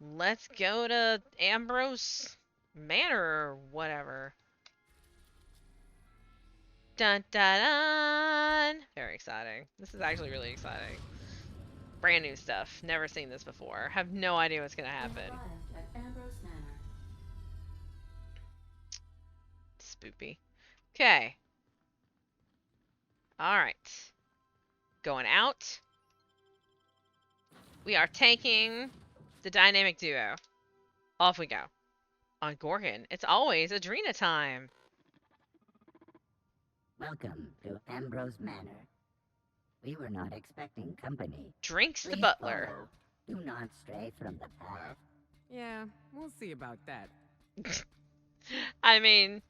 let's go to Ambrose Manor or whatever. Dun dun dun! Very exciting. This is actually really exciting. Brand new stuff. Never seen this before. Have no idea what's gonna happen. Spoopy. Okay. Alright. Going out. We are taking the dynamic duo. Off we go. On Gorgon, it's always Adrena time. Welcome to Ambrose Manor. We were not expecting company. Drinks the Please butler. follow. Do not stray from the path. Yeah, we'll see about that. I mean,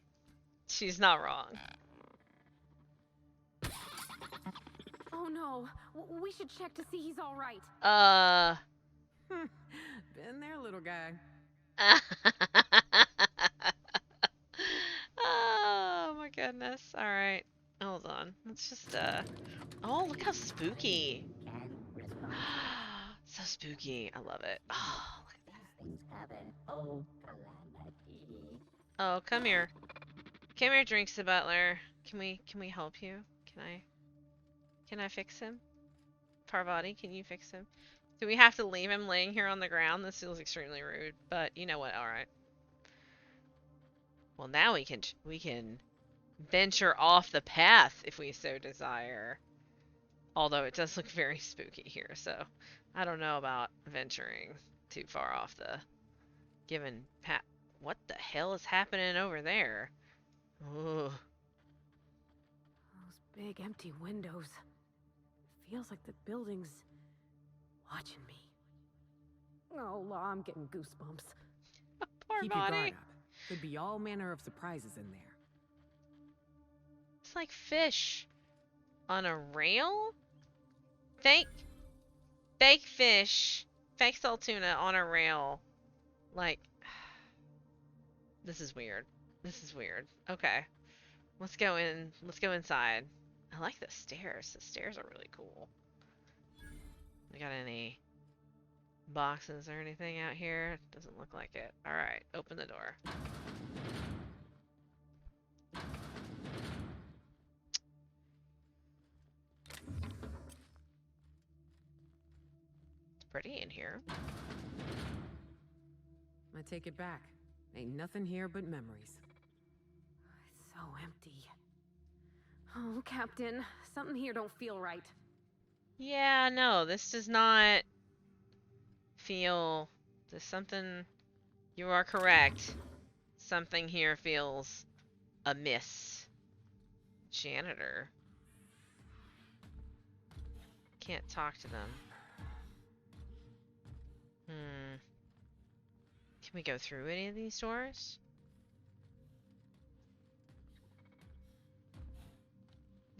she's not wrong. Oh no, we should check to see he's all right. Been there, little guy. Oh my goodness. Alright. Hold on. Let's just, oh, look how spooky. And respond. So spooky. I love it. Oh, look at that. Things happen. Oh, calamity. Oh, come here. Come here, Drinks the Butler. Can we help you? Can I fix him? Parvati, can you fix him? Do we have to leave him laying here on the ground? This feels extremely rude, but you know what? All right. Well, now we can venture off the path if we so desire. Although it does look very spooky here, so I don't know about venturing too far off the given path. What the hell is happening over there? Ooh. Those big empty windows. Feels like the building's watching me. Oh, I'm getting goosebumps. Poor Keep your guard body. up. Could be all manner of surprises in there. It's like fish on a rail? Fake fish. Fake salt tuna on a rail. Like, this is weird. This is weird. Okay. Let's go inside. I like the stairs. The stairs are really cool. We got any boxes or anything out here? Doesn't look like it. Alright, open the door. It's pretty in here. I take it back. Ain't nothing here but memories. It's so empty. Oh, Captain, something here don't feel right. Yeah, no, this does not feel... There's something... You are correct. Something here feels amiss. Janitor. Can't talk to them. Can we go through any of these doors?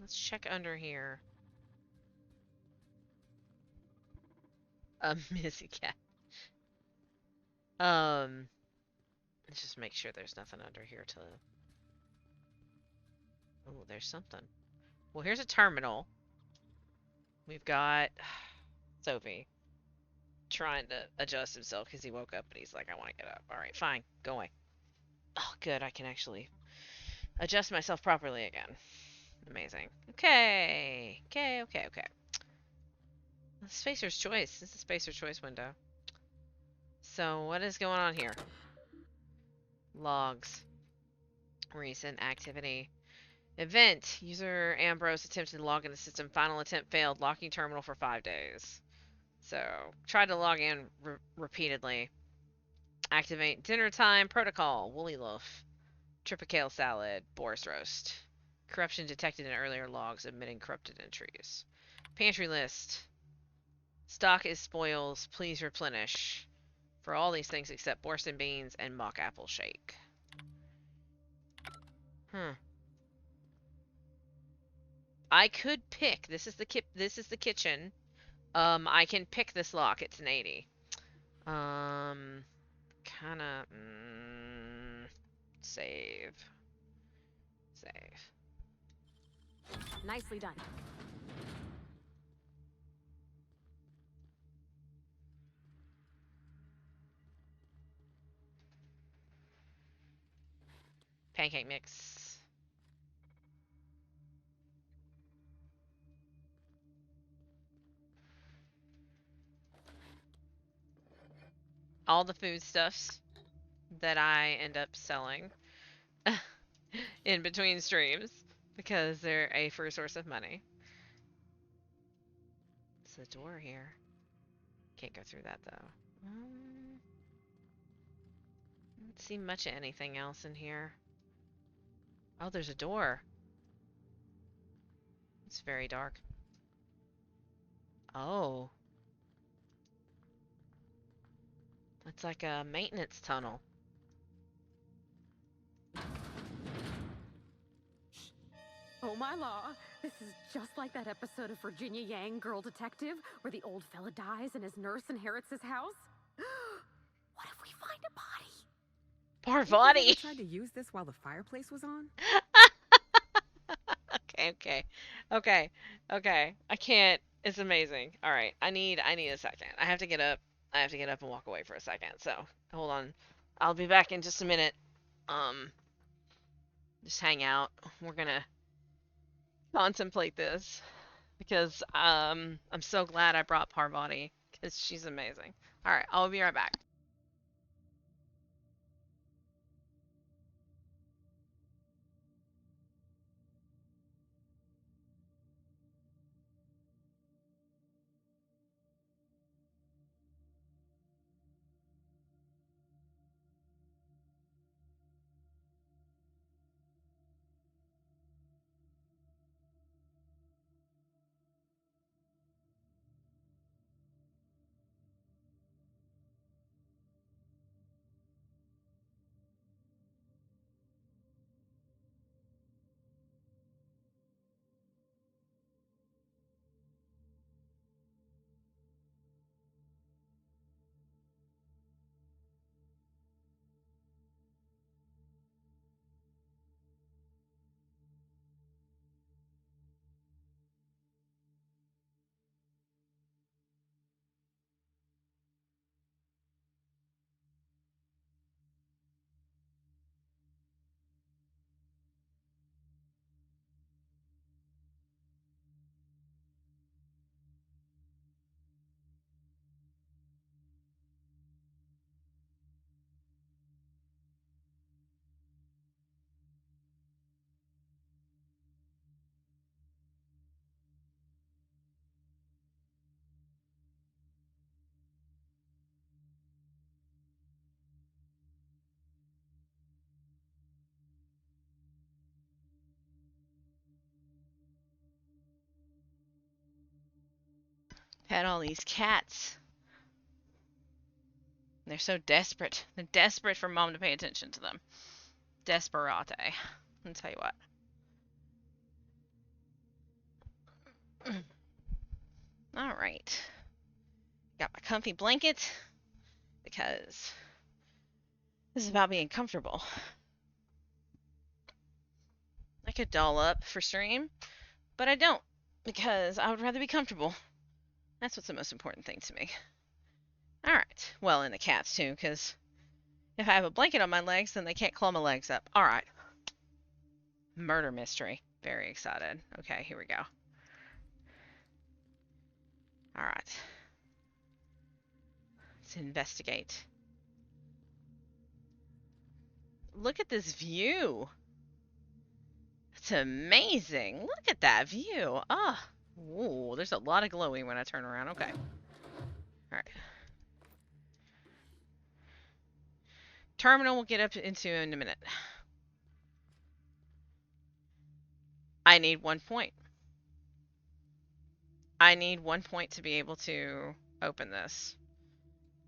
Let's check under here. A Missy cat. Let's just make sure there's nothing under here to... Oh, there's something. Well, here's a terminal. We've got Sophie trying to adjust himself because he woke up and he's like, I want to get up. Alright, fine. Go away. Oh, good. I can actually adjust myself properly again. Amazing. Okay. Okay. Spacer's Choice. This is Spacer's Choice window. So, what is going on here? Logs. Recent activity. Event. User Ambrose attempted to log in the system. Final attempt failed. Locking terminal for 5 days. So, tried to log in repeatedly. Activate dinner time. Protocol. Woolly loaf. Tripicale salad. Boar's roast. Corruption detected in earlier logs, admitting corrupted entries. Pantry list. Stock is spoils. Please replenish. For all these things except Borston beans and mock apple shake. I could pick. This is the kitchen. I can pick this lock. It's an 80. Kinda. Save. Nicely done. pancake mix. All the foodstuffs that I end up selling in between streams because they're a free source of money. There's a door here. Can't go through that though. Don't see much of anything else in here. Oh, there's a door. It's very dark. Oh. It's like a maintenance tunnel. Oh my law, this is just like that episode of Virginia Yang, Girl Detective, where the old fella dies and his nurse inherits his house. What if we find a body? Poor Think you've VoD. ever tried to use this while the fireplace was on? Okay. I can't. It's amazing. All right. I need a second. I have to get up. I have to get up and walk away for a second. So, hold on. I'll be back in just a minute. Just hang out. We're gonna contemplate this because I'm so glad I brought Parvati because she's amazing. All right, I'll be right back. Had all these cats. They're so desperate. They're desperate for mom to pay attention to them. Desperate. I'll tell you what. All right. Got my comfy blanket because this is about being comfortable. I could doll up for stream, but I don't because I would rather be comfortable. That's what's the most important thing to me. All right. Well, and the cats too, because if I have a blanket on my legs, then they can't claw my legs up. All right. Murder mystery. Very excited. Okay, here we go. All right. Let's investigate. Look at this view. It's amazing. Look at that view. Ah. Ooh, there's a lot of glowing when I turn around. Okay. All right. Terminal we'll get up into in a minute. I need 1 point. I need 1 point to be able to open this.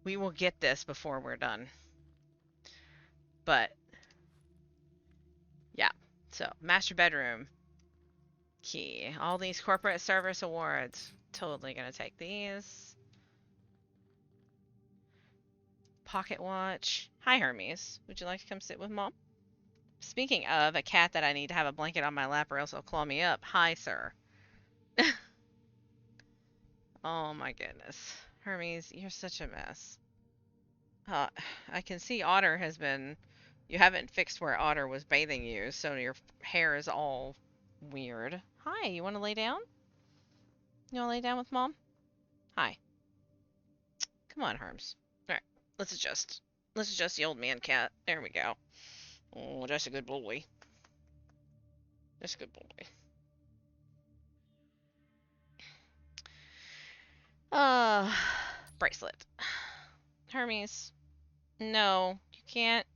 We will get this before we're done. But, yeah. So, master bedroom. Key. All these corporate service awards. Totally gonna take these. Pocket watch. Hi, Hermes. Would you like to come sit with Mom? Speaking of a cat that I need to have a blanket on my lap or else it'll claw me up. Hi, sir. Oh my goodness. Hermes, you're such a mess. I can see Otter has been You haven't fixed where Otter was bathing you, so your hair is all weird. Hi, you want to lay down? You want to lay down with Mom? Hi. Come on, Herms. Alright, let's adjust. Let's adjust the old man cat. There we go. Oh, just a good boy. Just a good boy. Bracelet. Hermes. No, you can't.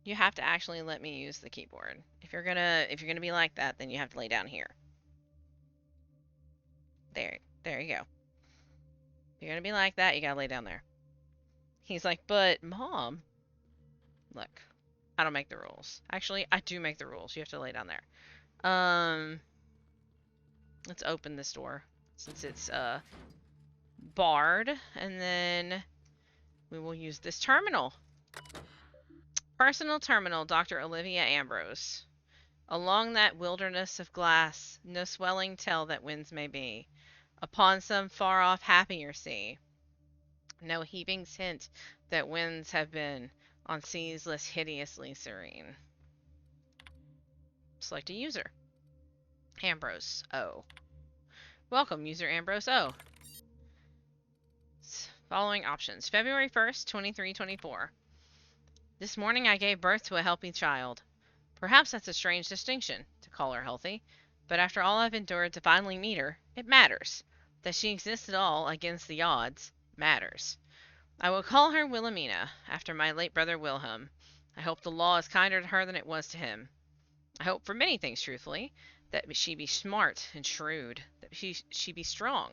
You have to actually let me use the keyboard. If you're gonna be like that, then you have to lay down here. There you go. If you're gonna be like that, you gotta lay down there. He's like, but Mom. Look, I don't make the rules. Actually, I do make the rules. You have to lay down there. Let's open this door since it's barred, and then we will use this terminal. Personal terminal, Dr. Olivia Ambrose. Along that wilderness of glass, no swelling tell that winds may be. Upon some far-off happier sea, no heavings hint that winds have been on seas less hideously serene. Select a user. Ambrose O. Welcome, user Ambrose O. Following options. February 1st, 2324. This morning I gave birth to a healthy child. Perhaps that's a strange distinction, to call her healthy, but after all I've endured to finally meet her, it matters. That she exists at all against the odds matters. I will call her Wilhelmina, after my late brother Wilhelm. I hope the law is kinder to her than it was to him. I hope for many things, truthfully, that she be smart and shrewd, that she be strong,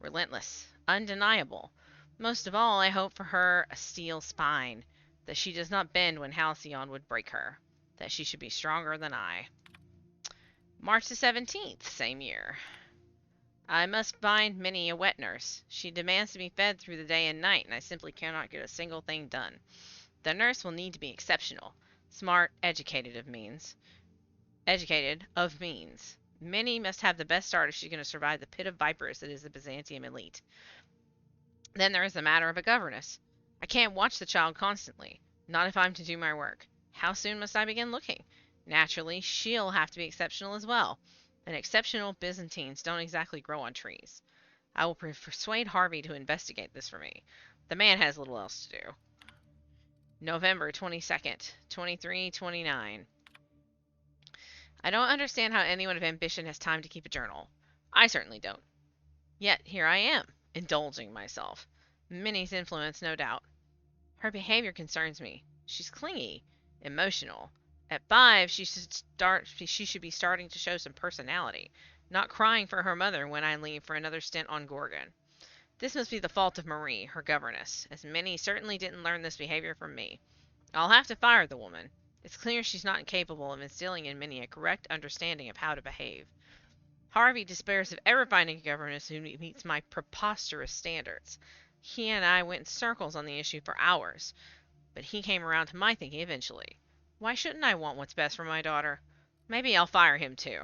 relentless, undeniable. Most of all, I hope for her a steel spine, that she does not bend when Halcyon would break her, that she should be stronger than I. March the 17th, same year. I must find Minnie a wet nurse. She demands to be fed through the day and night, and I simply cannot get a single thing done. The nurse will need to be exceptional, smart, educated of means. Minnie must have the best start if she's going to survive the pit of vipers that is the Byzantium elite. Then there is the matter of a governess. I can't watch the child constantly, not if I'm to do my work. How soon must I begin looking? Naturally, she'll have to be exceptional as well. And exceptional Byzantines don't exactly grow on trees. I will persuade Harvey to investigate this for me. The man has little else to do. November 22nd, 2329. I don't understand how anyone of ambition has time to keep a journal. I certainly don't. Yet here I am, indulging myself. Minnie's influence, no doubt. Her behavior concerns me. She's clingy, emotional. At 5, she should be starting to show some personality, not crying for her mother when I leave for another stint on Gorgon. This must be the fault of Marie, her governess, as Minnie certainly didn't learn this behavior from me. I'll have to fire the woman. It's clear she's not capable of instilling in Minnie a correct understanding of how to behave. Harvey despairs of ever finding a governess who meets my preposterous standards. He and I went in circles on the issue for hours, but he came around to my thinking eventually. Why shouldn't I want what's best for my daughter? Maybe I'll fire him too.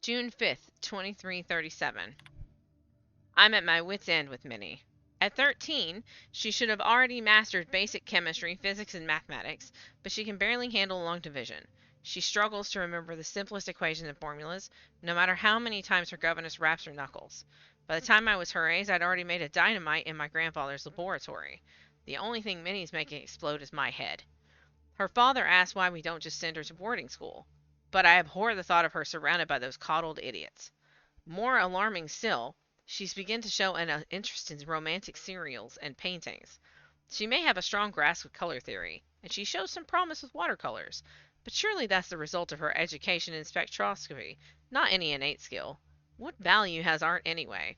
June 5th, 2337. I'm at my wit's end with Minnie. At 13, she should have already mastered basic chemistry, physics, and mathematics, but she can barely handle long division. She struggles to remember the simplest equations and formulas, no matter how many times her governess raps her knuckles. By the time I was her age, I'd already made a dynamite in my grandfather's laboratory. The only thing Minnie's making explode is my head. Her father asks why we don't just send her to boarding school, but I abhor the thought of her surrounded by those coddled idiots. More alarming still, she's begun to show an interest in romantic serials and paintings. She may have a strong grasp of color theory, and she shows some promise with watercolors, but surely that's the result of her education in spectroscopy, not any innate skill. What value has art anyway?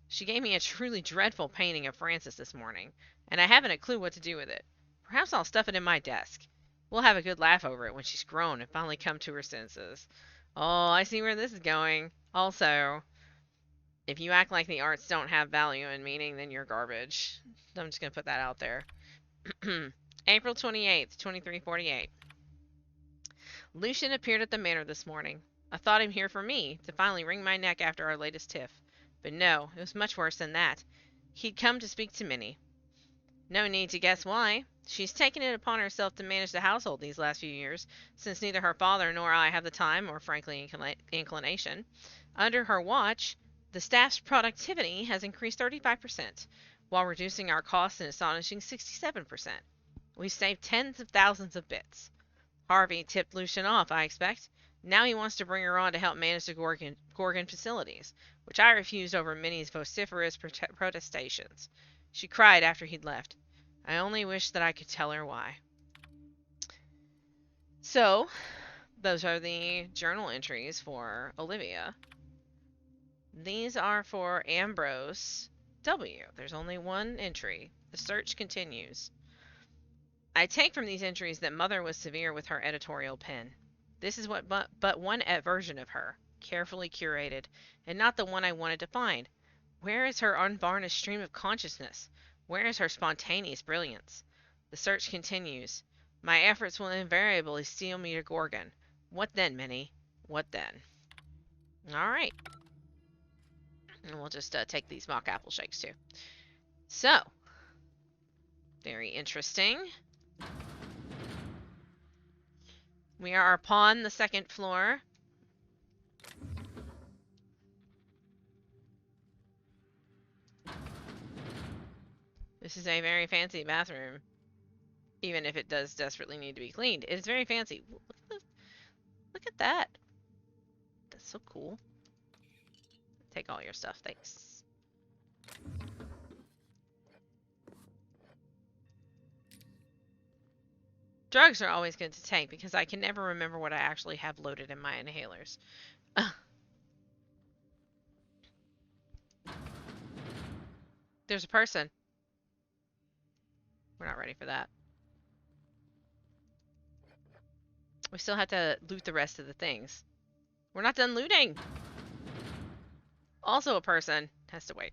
She gave me a truly dreadful painting of Francis this morning, and I haven't a clue what to do with it. Perhaps I'll stuff it in my desk. We'll have a good laugh over it when she's grown and finally come to her senses. Oh, I see where this is going. Also, if you act like the arts don't have value and meaning, then you're garbage. I'm just going to put that out there. April 28th, 2348. Lucian appeared at the manor this morning. I thought him here for me, to finally wring my neck after our latest tiff. But no, it was much worse than that. He'd come to speak to Minnie. No need to guess why. She's taken it upon herself to manage the household these last few years, since neither her father nor I have the time or, frankly, inclination. Under her watch, the staff's productivity has increased 35%, while reducing our costs an astonishing 67%. We've saved tens of thousands of bits. Harvey tipped Lucian off, I expect. Now he wants to bring her on to help manage the Gorgon facilities, which I refused over Minnie's vociferous protestations. She cried after he'd left. I only wish that I could tell her why. So, those are the journal entries for Olivia. These are for Ambrose W. There's only one entry. The search continues. I take from these entries that Mother was severe with her editorial pen. This is but one version of her, carefully curated, and not the one I wanted to find. Where is her unvarnished stream of consciousness? Where is her spontaneous brilliance? The search continues. My efforts will invariably steal me to Gorgon. What then, Minnie? What then? Alright. And we'll just take these mock apple shakes too. So, very interesting. We are upon the second floor. This is a very fancy bathroom. Even if it does desperately need to be cleaned. It is very fancy. Look at that. That's so cool. Take all your stuff, thanks. Drugs are always good to take because I can never remember what I actually have loaded in my inhalers. There's a person. We're not ready for that. We still have to loot the rest of the things. We're not done looting! Also a person. Has to wait.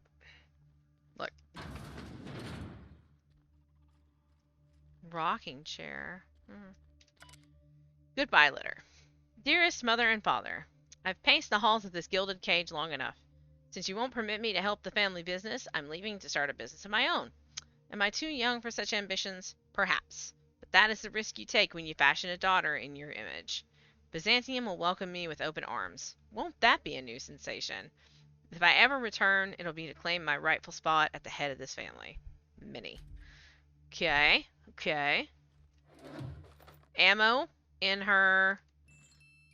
Look. Rocking chair. Goodbye, litter. Dearest mother and father, I've paced the halls of this gilded cage long enough. Since you won't permit me to help the family business, I'm leaving to start a business of my own. Am I too young for such ambitions? Perhaps. But that is the risk you take when you fashion a daughter in your image. Byzantium will welcome me with open arms. Won't that be a new sensation? If I ever return, it'll be to claim my rightful spot at the head of this family. Minnie. Okay. Okay. Ammo in her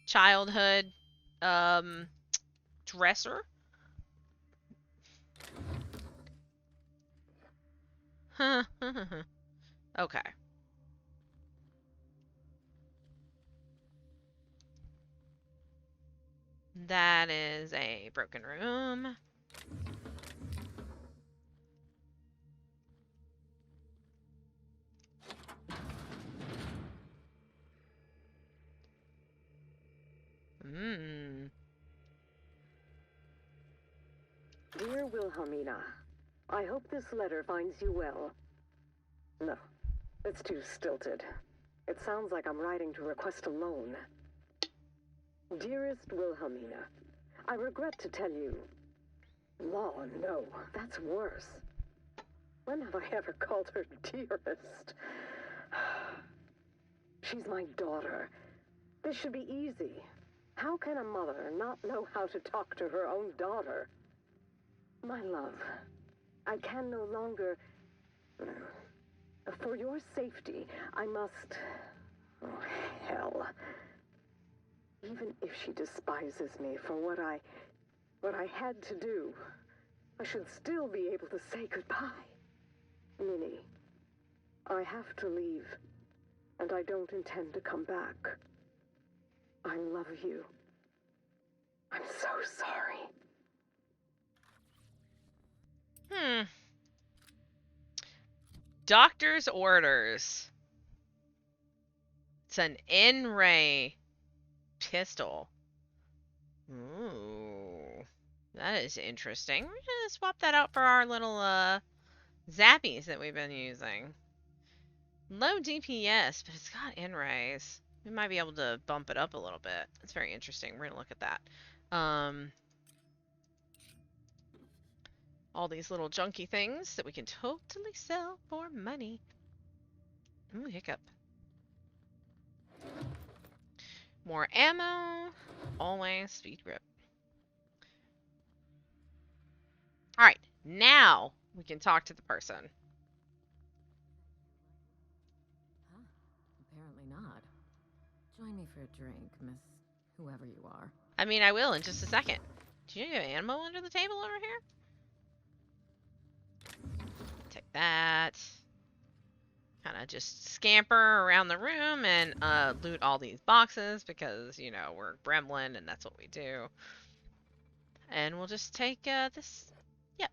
childhood dresser. Okay. That is a broken room. Dear Wilhelmina, I hope this letter finds you well. No, it's too stilted. It sounds like I'm writing to request a loan. Dearest Wilhelmina, I regret to tell you... Law, no, that's worse. When have I ever called her dearest? She's my daughter. This should be easy. How can a mother not know how to talk to her own daughter? My love, I can no longer... For your safety, I must... Oh, hell. Even if she despises me for what I had to do, I should still be able to say goodbye. Minnie, I have to leave, and I don't intend to come back. I love you. I'm so sorry. Doctor's orders. It's an N-ray pistol. Ooh. That is interesting. We're gonna swap that out for our little zappies that we've been using. Low DPS, but it's got N-rays. We might be able to bump it up a little bit. It's very interesting. We're gonna look at that. all these little junky things that we can totally sell for money. Ooh, hiccup. More ammo. Always speed grip. Alright, now we can talk to the person. Huh? Apparently not. Join me for a drink, Miss whoever you are. I mean, I will in just a second. Do you have ammo under the table over here? Take that. Kind of just scamper around the room and loot all these boxes because, you know, we're gremlin and that's what we do. And we'll just take this. Yep.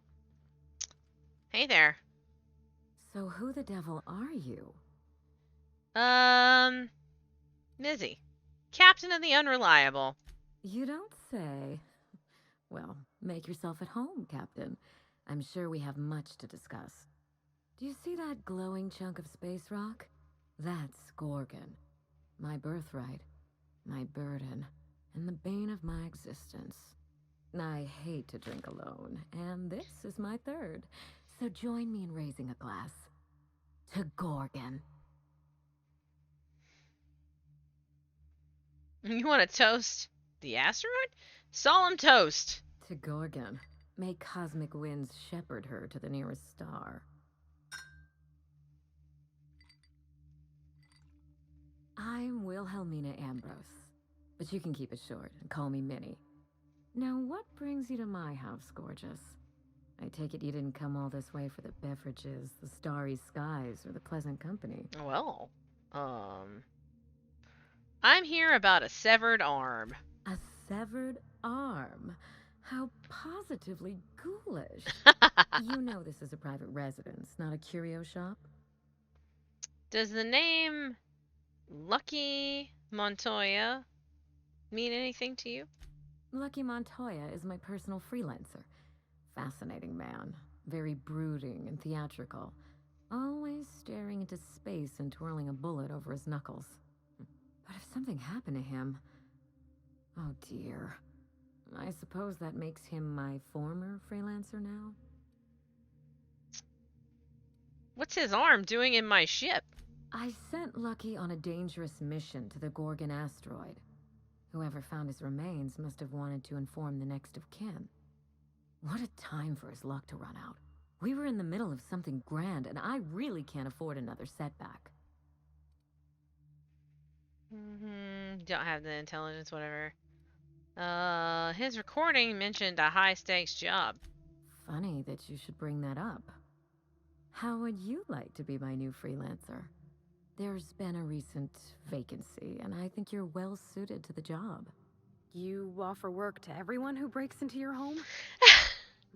Hey there. So who the devil are you? Mizzy. Captain of the Unreliable. You don't say. Well, make yourself at home, Captain. I'm sure we have much to discuss. Do you see that glowing chunk of space rock? That's Gorgon. My birthright, my burden, and the bane of my existence. I hate to drink alone, and this is my third. So join me in raising a glass. To Gorgon. You want to toast the asteroid? Solemn toast. To Gorgon. May cosmic winds shepherd her to the nearest star. I'm Wilhelmina Ambrose, but you can keep it short and call me Minnie. Now, what brings you to my house, gorgeous? I take it you didn't come all this way for the beverages, the starry skies, or the pleasant company. Well, I'm here about a severed arm. A severed arm? How positively ghoulish. You know this is a private residence, not a curio shop? Does the name Lucky Montoya mean anything to you? Lucky Montoya is my personal freelancer. Fascinating man. Very brooding and theatrical. Always staring into space and twirling a bullet over his knuckles. But if something happened to him... Oh dear. I suppose that makes him my former freelancer now? What's his arm doing in my ship? I sent Lucky on a dangerous mission to the Gorgon asteroid. Whoever found his remains must have wanted to inform the next of kin. What a time for his luck to run out. We were in the middle of something grand, and I really can't afford another setback. Don't have the intelligence, whatever. His recording mentioned a high-stakes job. Funny that you should bring that up. How would you like to be my new freelancer? There's been a recent vacancy, and I think you're well suited to the job. You offer work to everyone who breaks into your home?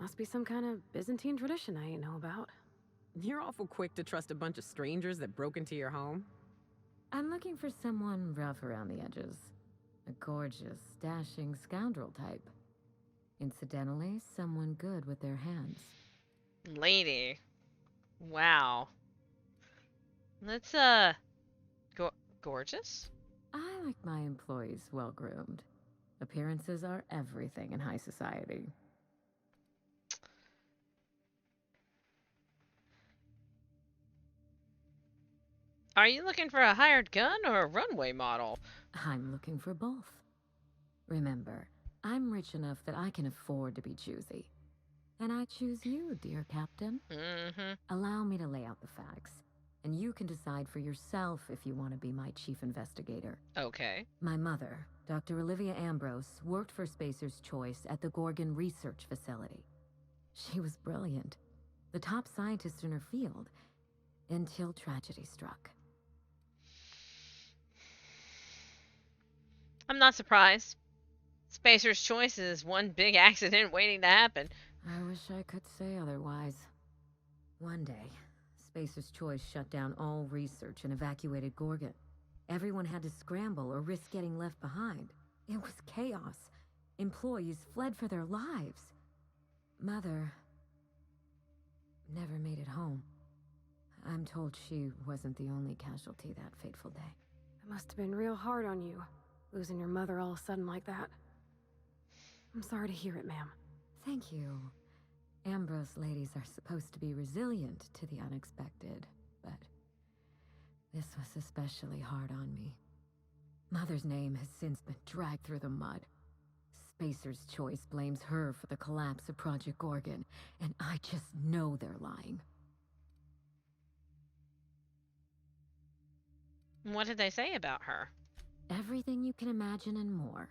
Must be some kind of Byzantine tradition I ain't know about. You're awful quick to trust a bunch of strangers that broke into your home. I'm looking for someone rough around the edges. A gorgeous, dashing scoundrel type. Incidentally, someone good with their hands. Lady. Wow. Let's, gorgeous? I like my employees well-groomed. Appearances are everything in high society. Are you looking for a hired gun or a runway model? I'm looking for both. Remember, I'm rich enough that I can afford to be choosy. And I choose you, dear Captain. Allow me to lay out the facts, and you can decide for yourself if you want to be my chief investigator. Okay. My mother, Dr. Olivia Ambrose, worked for Spacer's Choice at the Gorgon Research Facility. She was brilliant, the top scientist in her field, until tragedy struck. I'm not surprised. Spacer's Choice is one big accident waiting to happen. I wish I could say otherwise. One day, Spacer's Choice shut down all research and evacuated Gorgon. Everyone had to scramble or risk getting left behind. It was chaos. Employees fled for their lives. Mother never made it home. I'm told she wasn't the only casualty that fateful day. It must have been real hard on you, losing your mother all of a sudden like that. I'm sorry to hear it, ma'am. Thank you. Ambrose ladies are supposed to be resilient to the unexpected, but this was especially hard on me. Mother's name has since been dragged through the mud. Spacer's Choice blames her for the collapse of Project Gorgon, and I just know they're lying. What did they say about her? Everything you can imagine and more.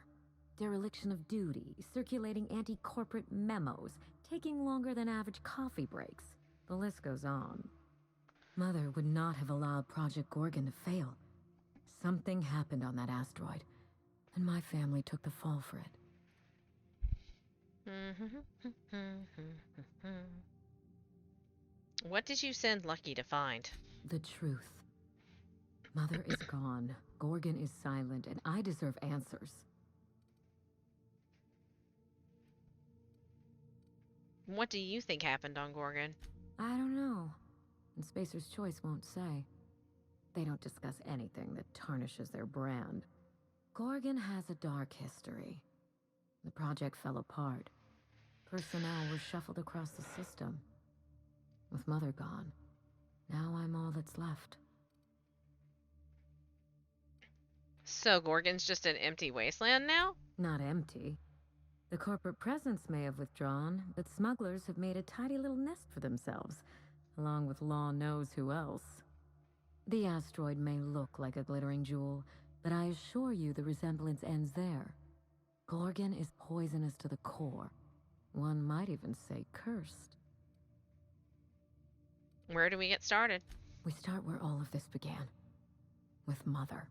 Dereliction of duty, circulating anti-corporate memos, taking longer than average coffee breaks. The list goes on. Mother would not have allowed Project Gorgon to fail. Something happened on that asteroid, and my family took the fall for it. What did you send Lucky to find? The truth. Mother is gone, Gorgon is silent, and I deserve answers. What do you think happened on Gorgon? I don't know. And Spacer's Choice won't say. They don't discuss anything that tarnishes their brand. Gorgon has a dark history. The project fell apart. Personnel was shuffled across the system. With Mother gone, now I'm all that's left. So Gorgon's just an empty wasteland now? Not empty. The corporate presence may have withdrawn, but smugglers have made a tidy little nest for themselves, along with law knows who else. The asteroid may look like a glittering jewel, but I assure you the resemblance ends there. Gorgon is poisonous to the core. One might even say cursed. Where do we get started? We start where all of this began. With Mother.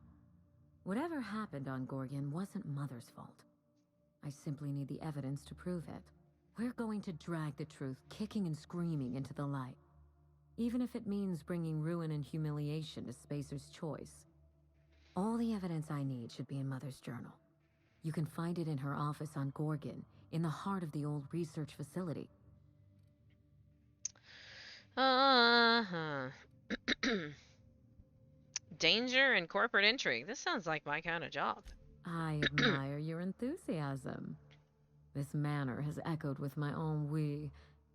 Whatever happened on Gorgon wasn't Mother's fault. I simply need the evidence to prove it. We're going to drag the truth kicking and screaming into the light. Even if it means bringing ruin and humiliation to Spacer's Choice. All the evidence I need should be in Mother's journal. You can find it in her office on Gorgon, in the heart of the old research facility. Danger and corporate intrigue. This sounds like my kind of job. I admire your enthusiasm. This manor has echoed with my own we,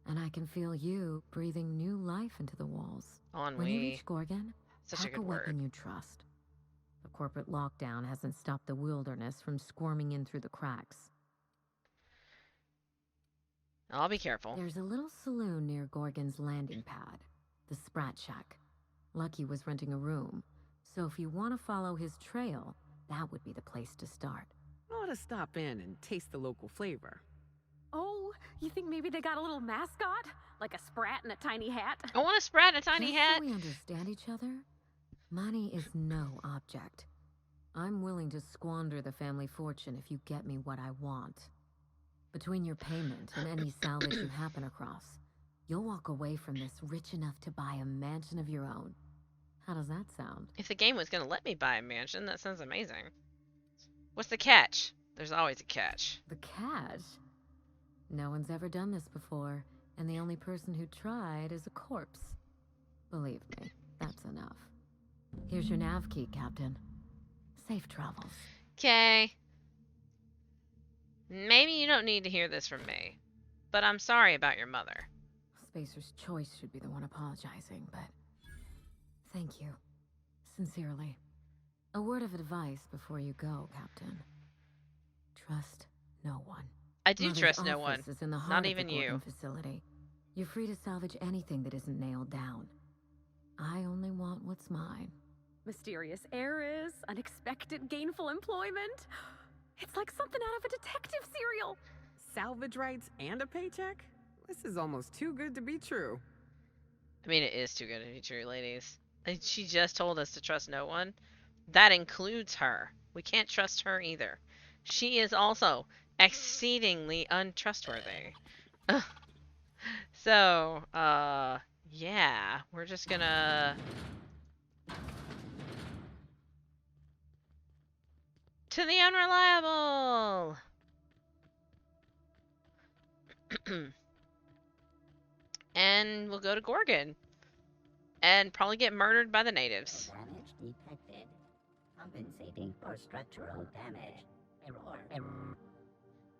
and I can feel you breathing new life into the walls. When you reach Gorgon, Such a pack good a weapon word. you trust. The corporate lockdown hasn't stopped the wilderness from squirming in through the cracks. I'll be careful. There's a little saloon near Gorgon's landing pad, the Sprat Shack. Lucky was renting a room, so if you want to follow his trail, that would be the place to start. Ought to stop in and taste the local flavor. Oh, you think maybe they got a little mascot? Like a sprat in a tiny hat? I want to spread a tiny Just hat. so we understand each other, money is no object. I'm willing to squander the family fortune if you get me what I want. Between your payment and any salvage you happen across, you'll walk away from this rich enough to buy a mansion of your own. How does that sound? If the game was going to let me buy a mansion, that sounds amazing. What's the catch? There's always a catch. The catch? No one's ever done this before, and the only person who tried is a corpse. Believe me, that's enough. Here's your nav key, Captain. Safe travels. Okay. Maybe you don't need to hear this from me, but I'm sorry about your mother. Spacer's Choice should be the one apologizing, but thank you. Sincerely. A word of advice before you go, Captain. Trust no one. I do Mother's trust no one. office is in the heart Not of even the you. Gorgon facility. You're free to salvage anything that isn't nailed down. I only want what's mine. Mysterious heiress, unexpected gainful employment. It's like something out of a detective serial. Salvage rights and a paycheck? This is almost too good to be true. I mean, it is too good to be true, ladies. And she just told us to trust no one. That includes her. We can't trust her either. She is also exceedingly untrustworthy. So, yeah, we're just gonna... To the unreliable! And we'll go to Gorgon. And probably get murdered by the natives. Damage detected. Compensating for structural damage. Error.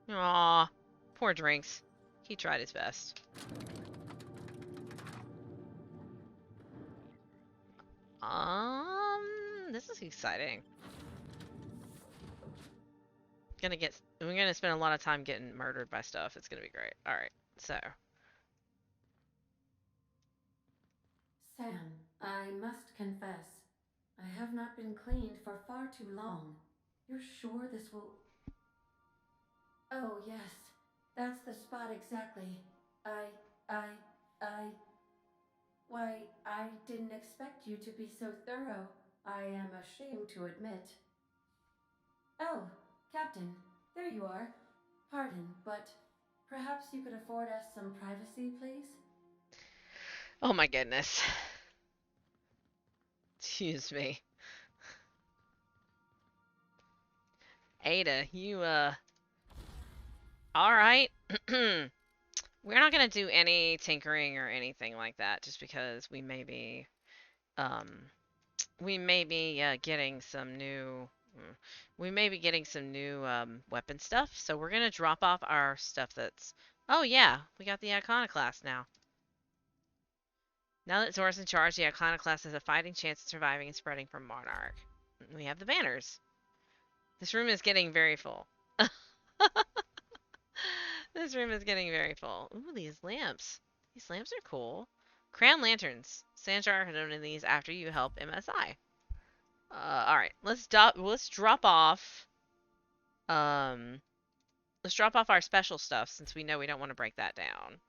Aw, poor Drinks. He tried his best. This is exciting. We're gonna spend a lot of time getting murdered by stuff. It's gonna be great. Alright, so. Sam, I must confess, I have not been cleaned for far too long. You're sure this will... Oh, yes. That's the spot exactly. I... I... Why, I didn't expect you to be so thorough. I am ashamed to admit. Oh, Captain, there you are. Pardon, but perhaps you could afford us some privacy, please? Oh my goodness. Excuse me. Ada, you, alright. We're not gonna do any tinkering or anything like that, just because we may be, getting some new, weapon stuff, so we're gonna drop off our stuff that's, oh yeah, we got the Iconoclast now. Now that Zora's in charge, the Iconoclast has a fighting chance of surviving and spreading from Monarch. We have the banners. This room is getting very full. This room is getting very full. Ooh, these lamps. These lamps are cool. Crown lanterns. Sanjar had one these after you help MSI. Alright. Let's drop off. Let's drop off our special stuff since we know we don't want to break that down.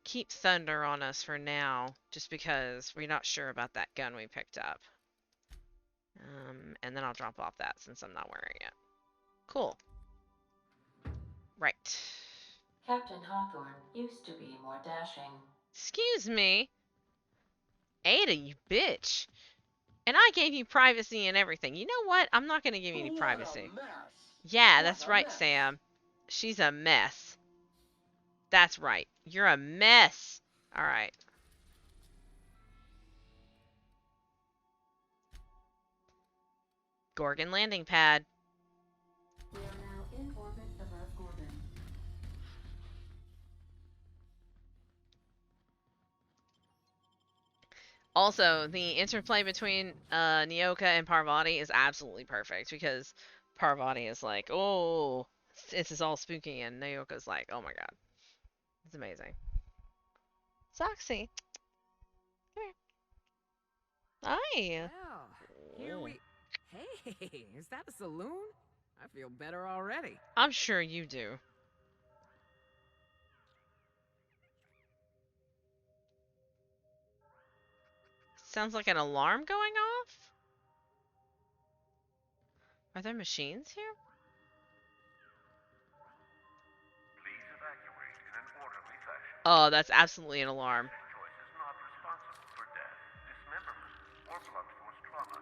Keep Thunder on us for now, just because we're not sure about that gun we picked up. And then I'll drop off that since I'm not wearing it. Cool. Right. Captain Hawthorne used to be more dashing. Excuse me. Ada, you bitch. And I gave you privacy and everything. You know what? I'm not going to give you any privacy. Yeah, that's right, Sam. She's a mess. That's right. You're a mess. Alright. Gorgon landing pad. We are now in orbit above Gorgon. Also, the interplay between Nyoka and Parvati is absolutely perfect because Parvati is like, oh, this is all spooky, and Nyoka's like, oh my god. It's amazing. Soxy. Come here. Hi. Well, here we... Hey, is that a saloon? I feel better already. I'm sure you do. Sounds like an alarm going off? Are there machines here? Please evacuate in an orderly fashion. Oh, that's absolutely an alarm. Choice is not responsible for death, dismemberment, or blunt force trauma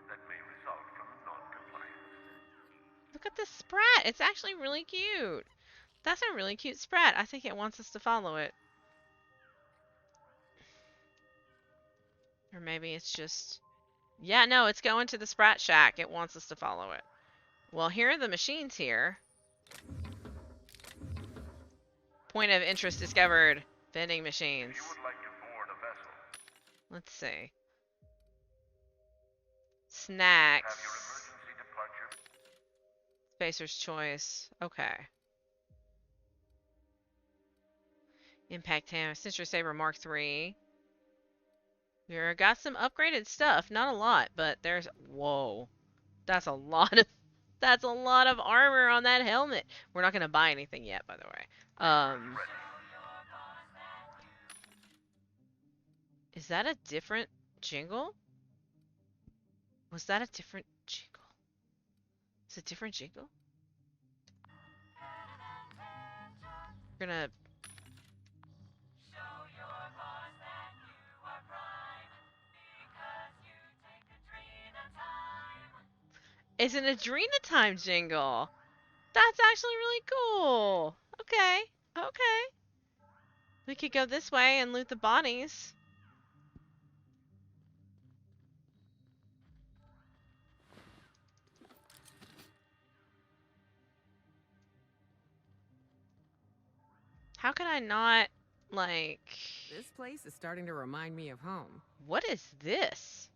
that may result from non-compliance. Look at this sprat. It's actually really cute. That's a really cute sprat. I think it wants us to follow it. Or maybe it's just... Yeah, no, it's going to the Sprat Shack. It wants us to follow it. Well, here are the machines here. Point of interest discovered. Vending machines. If you would like to board a vessel, Let's see. Snacks. have your emergency departure. Spacer's Choice. Okay. Impact Hammer. Citrus Saber Mark III. We got some upgraded stuff. Not a lot, but there's... Whoa. That's a lot of... That's a lot of armor on that helmet. We're not going to buy anything yet, by the way. Is that a different jingle? Was that a different jingle? Is it a different jingle? We're gonna... It's an Adrena Time jingle. That's actually really cool. Okay. Okay. We could go this way and loot the bodies. could I not, like... This place is starting to remind me of home. What is this?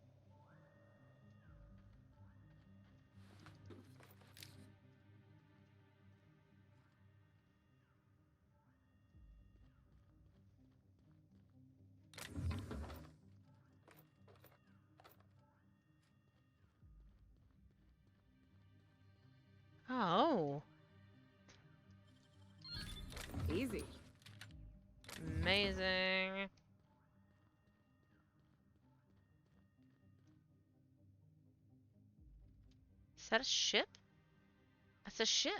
Oh. Easy. Amazing. Is that a ship? That's a ship.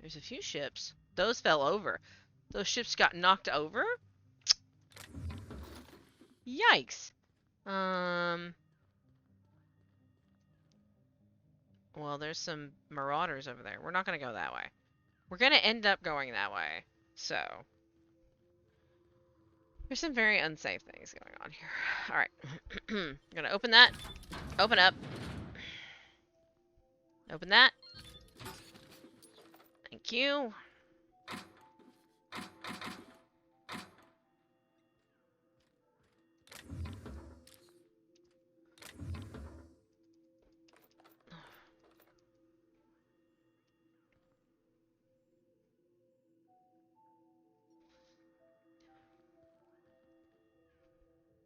There's a few ships. Those fell over. Those ships got knocked over? Yikes. Well, there's some marauders over there. We're not going to go that way. We're going to end up going that way. So, there's some very unsafe things going on here. Alright. I'm going to open that. Open up. Open that. Thank you.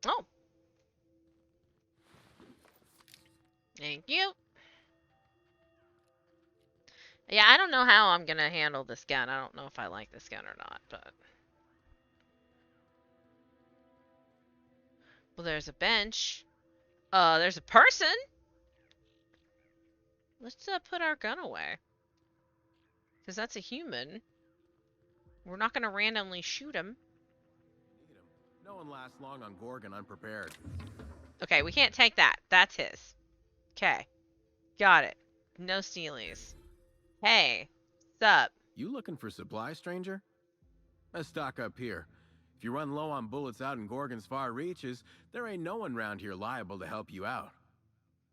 Oh. Thank you. Yeah, I don't know how I'm going to handle this gun. I don't know if I like this gun or not, but... Well, there's a bench. There's a person! Let's put our gun away. Because that's a human. We're not going to randomly shoot him. No one lasts long on Gorgon unprepared. Okay, we can't take that. That's his. Okay. Got it. No stealies. Hey. What's up? You looking for supply, stranger? Let's stock up here. If you run low on bullets out in Gorgon's far reaches, there ain't no one round here liable to help you out.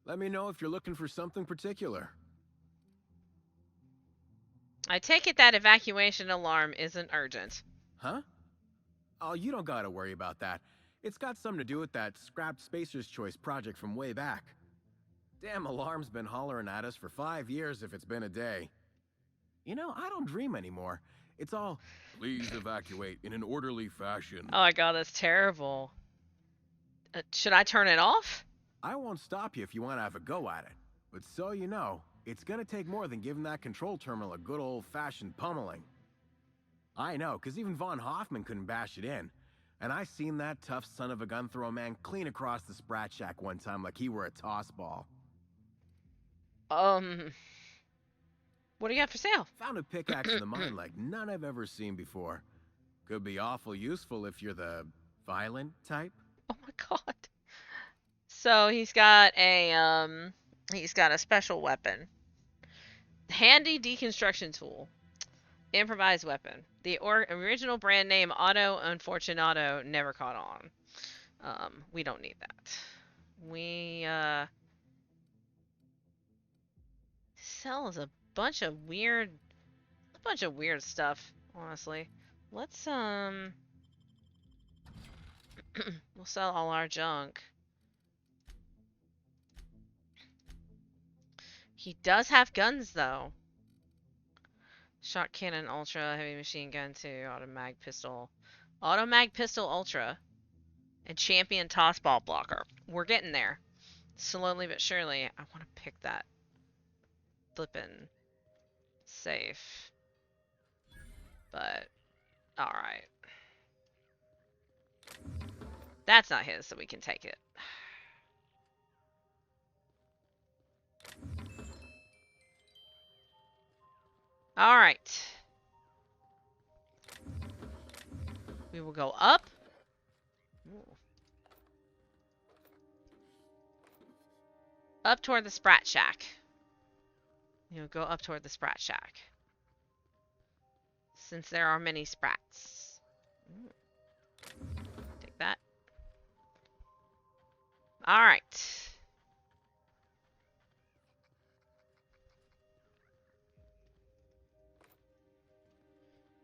Let me know if you're looking for something particular. I take it that evacuation alarm isn't urgent. Huh? Oh, you don't gotta worry about that. It's got something to do with that scrapped Spacer's Choice project from way back. Damn alarm's been hollering at us for 5 years if it's been a day. You know, I don't dream anymore. It's all, please evacuate in an orderly fashion. Oh my god, that's terrible. Should I turn it off? I won't stop you if you want to have a go at it. But so you know, it's gonna take more than giving that control terminal a good old-fashioned pummeling. I know, because even Von Hoffman couldn't bash it in. And I seen that tough son of a gun throw a man clean across the Sprat Shack one time like he were a toss ball. What do you have for sale? Found a pickaxe in the mine like none I've ever seen before. Could be awful useful if you're the violent type. Oh my god. So he's got a special weapon. Handy deconstruction tool. Improvised weapon. The original brand name Auto Unfortunato never caught on. We don't need that. We sells a bunch of weird stuff, honestly. Let's we'll sell all our junk. He does have guns though. Shot cannon ultra, heavy machine gun 2, auto mag pistol ultra, and champion toss ball blocker. We're getting there. Slowly but surely. I want to pick that flippin' safe. But alright. That's not his, so we can take it. Alright. We will go up. Ooh. Up toward the Sprat Shack. You'll go up toward the Sprat Shack. Since there are many sprats. Ooh. Take that. Alright.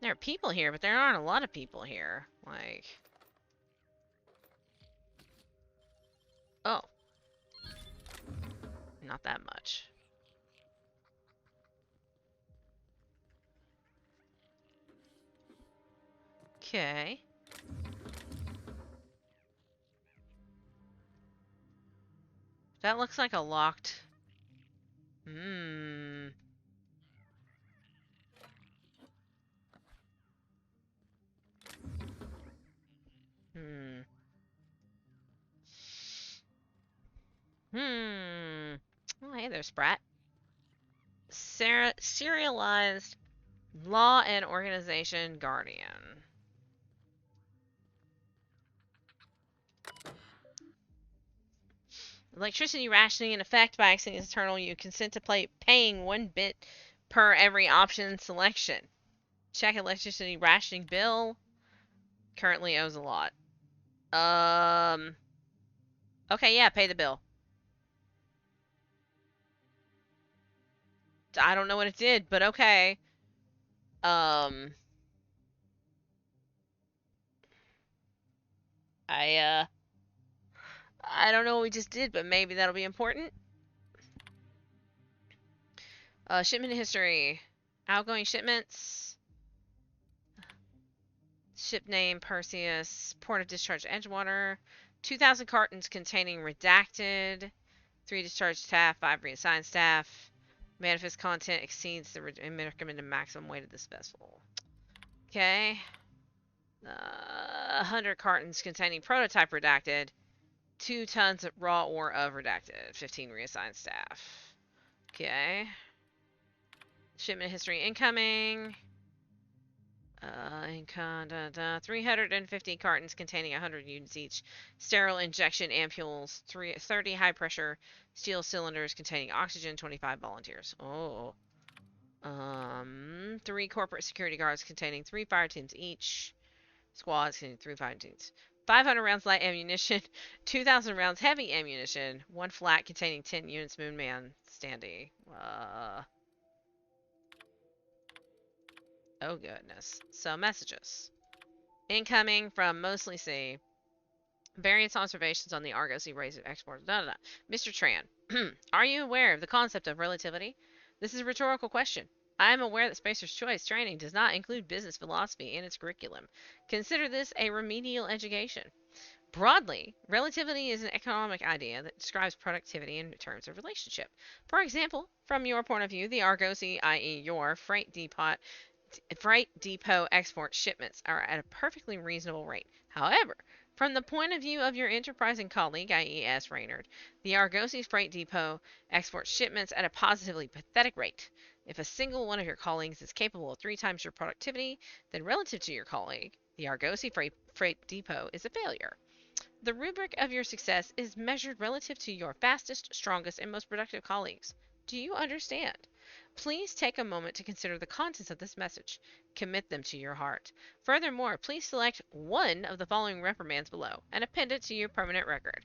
There are people here, but there aren't a lot of people here. Like... Oh. Not that much. Okay. That looks like a locked... Hmm. Hmm. Hmm. Oh, hey there, Sprat. Serialized Law and Organization Guardian. Electricity rationing in effect by accident is eternal. You consent to paying 1 bit per every option selection. Check electricity rationing bill. Currently owes a lot. Okay, yeah, pay the bill. I don't know what it did, but okay. Um, I don't know what we just did, but maybe that'll be important. Shipment history. Outgoing shipments. Ship name, Perseus. Port of discharge, Edgewater. 2,000 cartons containing redacted. 3 discharge staff, 5 reassigned staff. Manifest content exceeds the recommended maximum weight of this vessel. Okay. 100 cartons containing prototype redacted. 2 tons of raw ore of redacted. 15 reassigned staff. Okay. Shipment history incoming. 350 cartons containing 100 units each. Sterile injection ampules. 30 high pressure steel cylinders containing oxygen. 25 volunteers. Oh. 3 corporate security guards containing 3 fire teams each. Squads containing 3 fire teams. 500 rounds light ammunition. 2,000 rounds heavy ammunition. 1 flat containing 10 units Moonman standee. Oh goodness. So messages. Incoming from Mostly C. Various observations on the Argos race of export. Mr. Tran, are you aware of the concept of relativity? This is a rhetorical question. I am aware that Spacer's Choice training does not include business philosophy in its curriculum. Consider this a remedial education. Broadly, relativity is an economic idea that describes productivity in terms of relationship. For example, from your point of view, the Argosy, i.e. your freight depot export shipments are at a perfectly reasonable rate. However, from the point of view of your enterprising colleague, i.e. S. Raynard, the Argosy Freight Depot exports shipments at a positively pathetic rate. If a single one of your colleagues is capable of 3 times your productivity, then relative to your colleague, the Argosy Freight Depot is a failure. The rubric of your success is measured relative to your fastest, strongest, and most productive colleagues. Do you understand? Please take a moment to consider the contents of this message. Commit them to your heart. Furthermore, please select one of the following reprimands below and append it to your permanent record.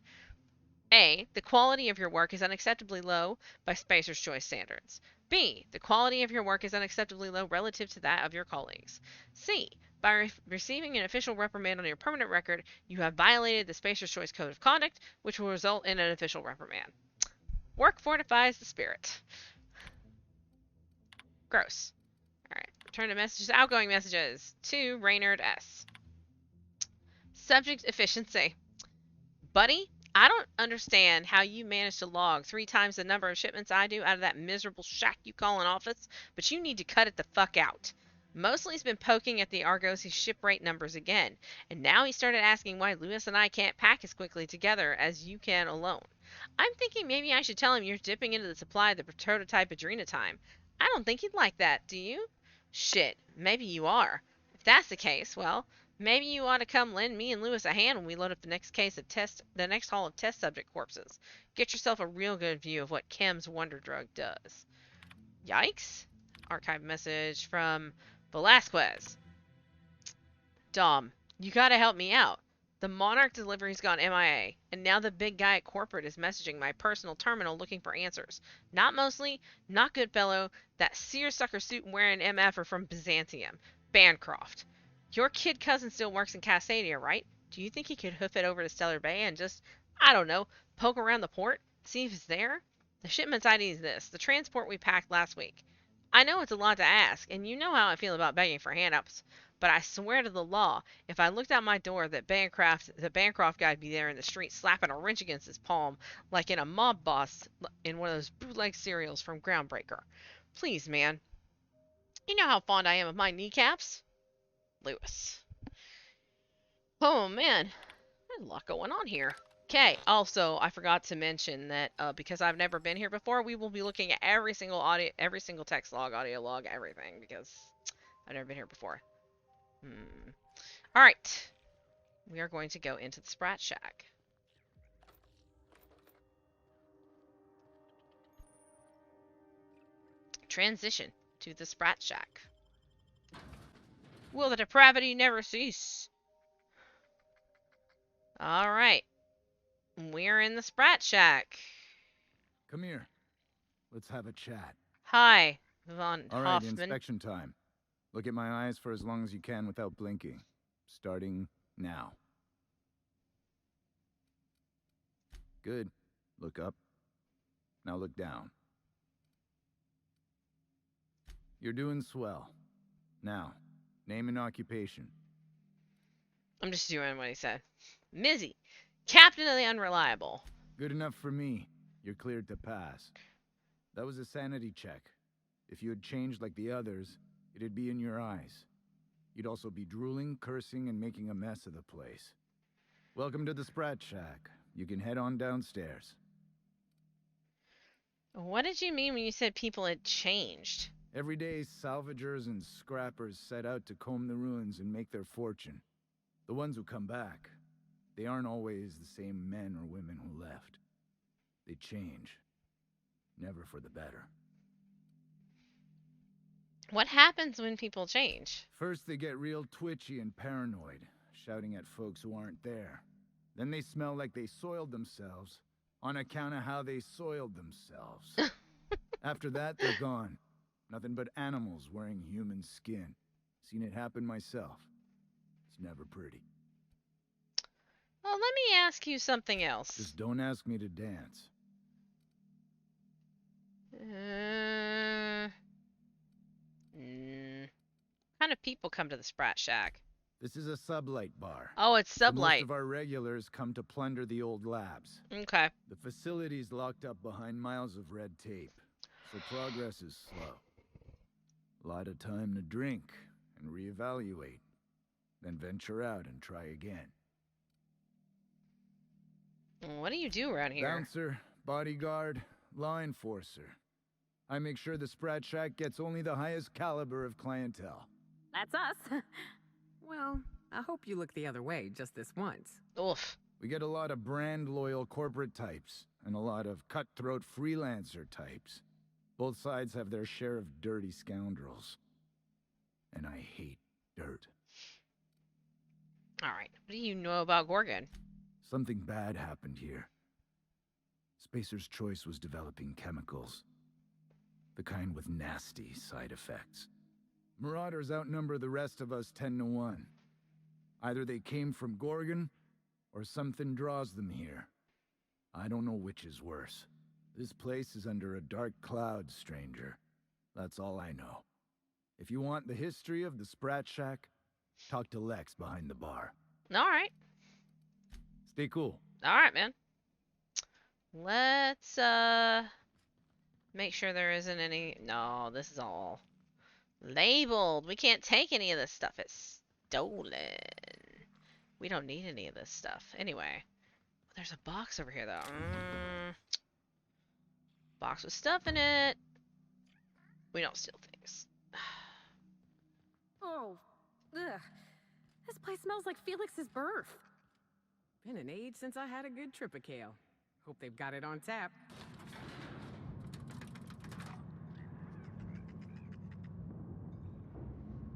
A. The quality of your work is unacceptably low by Spacer's Choice standards. B. The quality of your work is unacceptably low relative to that of your colleagues. C. By receiving an official reprimand on your permanent record, you have violated the Spacer's Choice Code of Conduct, which will result in an official reprimand. Work fortifies the spirit. Gross. Alright, return to messages. Outgoing messages to Raynard S. Subject efficiency. Buddy, I don't understand how you managed to log 3 times the number of shipments I do out of that miserable shack you call an office, but you need to cut it the fuck out. Mostly's been poking at the Argosy ship rate numbers again, and now he started asking why Lewis and I can't pack as quickly together as you can alone. I'm thinking maybe I should tell him you're dipping into the supply of the prototype Adrena time. I don't think he'd like that, do you? Shit, maybe you are. If that's the case, well, maybe you ought to come lend me and Lewis a hand when we load up the next haul of test subject corpses. Get yourself a real good view of what Chem's wonder drug does. Yikes. Archive message from Velasquez. Dom, you gotta help me out. The Monarch delivery's gone MIA, and now the big guy at corporate is messaging my personal terminal looking for answers. Not Mostly, not Goodfellow, that seersucker suit wearing MF are from Byzantium. Bancroft. Your kid cousin still works in Castadia, right? Do you think he could hoof it over to Stellar Bay and just, I don't know, poke around the port? See if it's there? The shipment's ID is this, the transport we packed last week. I know it's a lot to ask, and you know how I feel about begging for handouts, but I swear to the law, if I looked out my door, the Bancroft guy'd be there in the street slapping a wrench against his palm, like in a mob boss in one of those bootleg serials from Groundbreaker. Please, man. You know how fond I am of my kneecaps? Lewis. Oh, man. There's a lot going on here. Okay, also, I forgot to mention that because I've never been here before, we will be looking at every single text log, audio log, everything, because I've never been here before. Alright. We are going to go into the Sprat Shack. Transition to the Sprat Shack. Will the depravity never cease? Alright. We're in the Sprat Shack. Come here. Let's have a chat. Hi, Von All right, Hoffman. inspection time. Look at my eyes for as long as you can without blinking. Starting now. Good. Look up. Now look down. You're doing swell. Now, name and occupation. I'm just doing what he said. Mizzy, Captain of the Unreliable. Good enough for me. You're cleared to pass. That was a sanity check. If you had changed like the others, it'd be in your eyes. You'd also be drooling, cursing, and making a mess of the place. Welcome to the Sprat Shack. You can head on downstairs. What did you mean when you said people had changed? Every day, salvagers and scrappers set out to comb the ruins and make their fortune. The ones who come back, they aren't always the same men or women who left. They change. Never for the better. What happens when people change? First, they get real twitchy and paranoid, shouting at folks who aren't there. Then they smell like they soiled themselves, on account of how they soiled themselves. After that, they're gone. Nothing but animals wearing human skin. Seen it happen myself. It's never pretty. Well, let me ask you something else. Just don't ask me to dance. Kind of people come to the Sprat Shack? This is a sublight bar. Oh, it's So sublight. most of our regulars come to plunder the old labs. Okay. The facility's locked up behind miles of red tape, so progress is slow. A lot of time to drink and reevaluate, then venture out and try again. What do you do around here? Bouncer, bodyguard, law enforcer. I make sure the Sprat Shack gets only the highest caliber of clientele. That's us. Well, I hope you look the other way just this once. Oof. We get a lot of brand-loyal corporate types, and a lot of cutthroat freelancer types. Both sides have their share of dirty scoundrels. And I hate dirt. Alright. What do you know about Gorgon? Something bad happened here. Spacer's Choice was developing chemicals. The kind with nasty side effects. Marauders outnumber the rest of us 10 to 1. Either they came from Gorgon, or something draws them here. I don't know which is worse. This place is under a dark cloud, stranger. That's all I know. If you want the history of the Sprat Shack, talk to Lex behind the bar. Alright. Stay cool. Alright, man. Let's, make sure there isn't any... No, this is all labeled. We can't take any of this stuff. It's stolen. We don't need any of this stuff. Anyway. There's a box over here, though. Box with stuff in it. We don't steal things. Oh, ugh. This place smells like Felix's birth. Been an age since I had a good trip of kale. Hope they've got it on tap.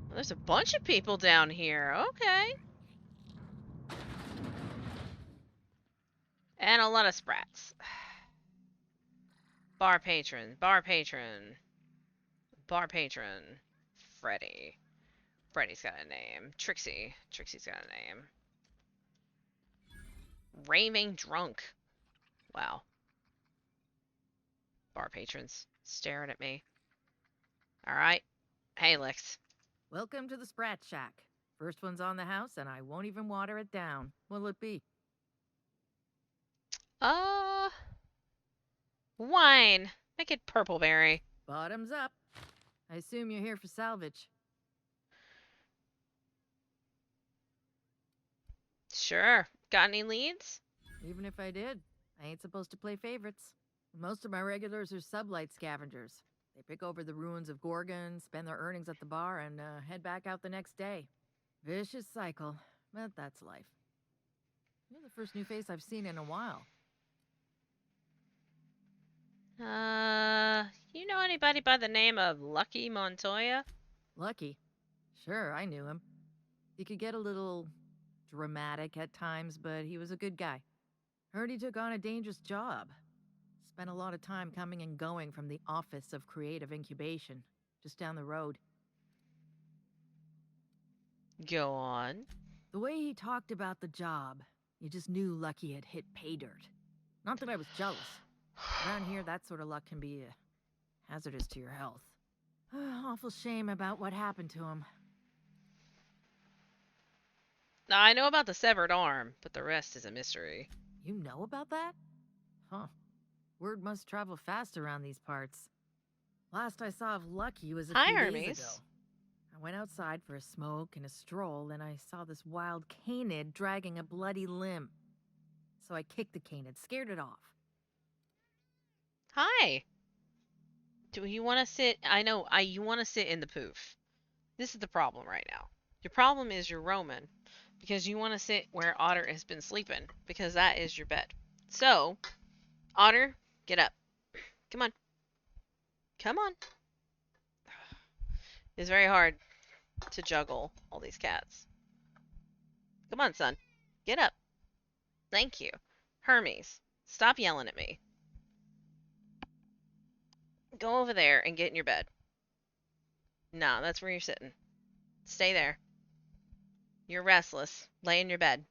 Well, there's a bunch of people down here. Okay. And a lot of sprats. Bar patron, bar patron, bar patron, Freddy. Freddy's got a name. Trixie. Trixie's got a name. Raving drunk. Wow. Bar patrons staring at me. Alright. Hey, Lex. Welcome to the Sprat Shack. First one's on the house, and I won't even water it down. What'll it be? Wine. Make it purple berry. Bottoms up. I assume you're here for salvage. Sure. Got any leads? Even if I did, I ain't supposed to play favorites. Most of my regulars are sublight scavengers. They pick over the ruins of Gorgon, spend their earnings at the bar, and head back out the next day. Vicious cycle, but that's life. You're the first new face I've seen in a while. You know anybody by the name of Lucky Montoya? Lucky? Sure, I knew him. He could get a little dramatic at times, but he was a good guy. Heard he took on a dangerous job. Spent a lot of time coming and going from the Office of Creative Incubation, just down the road. Go on. The way he talked about the job, you just knew Lucky had hit pay dirt. Not that I was jealous. Around here, that sort of luck can be hazardous to your health. Awful shame about what happened to him. Now, I know about the severed arm, but the rest is a mystery. You know about that? Huh. Word must travel fast around these parts. Last I saw of Lucky was a Hi, few Hermes. days ago. I went outside for a smoke and a stroll, and I saw this wild canid dragging a bloody limb. So I kicked the canid, scared it off. Hi. Do you want to sit? I know. You want to sit in the poof. This is the problem right now. Your problem is you're Roman, because you want to sit where Otter has been sleeping, because that is your bed. So, Otter, get up. Come on. Come on. It's very hard to juggle all these cats. Come on, son. Get up. Thank you. Hermes, stop yelling at me. Go over there and get in your bed. No, that's where you're sitting. Stay there. You're restless. Lay in your bed.